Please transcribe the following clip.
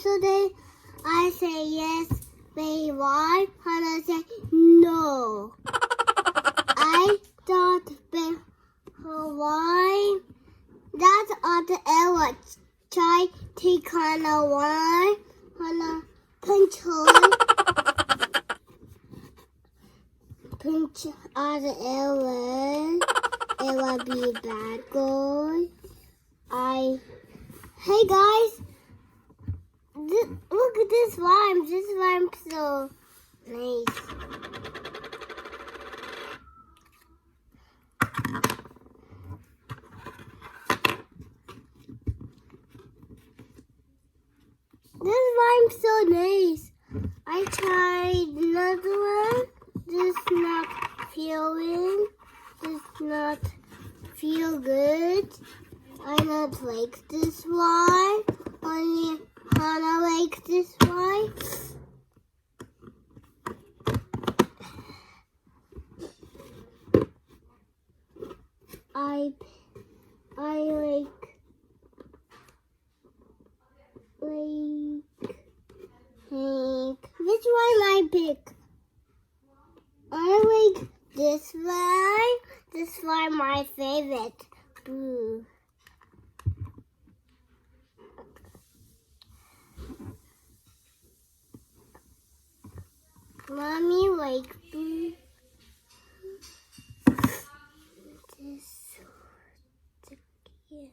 so I say yes. Wait, why? Hannah say no. I thought, why? That's all the Ella. Try take Hannah one. Hannah control. Pinch all the Ella. Ella be bad girl. Hey guys. Look at this rhyme. This rhyme's so nice. This rhyme's so nice. I tried another one. This not feeling. This not feel good. I not like this one. Only Hannah likes this one. I like pink. Which one I pick? I like this one. This one my favorite. Blue. Mommy like blue. This here.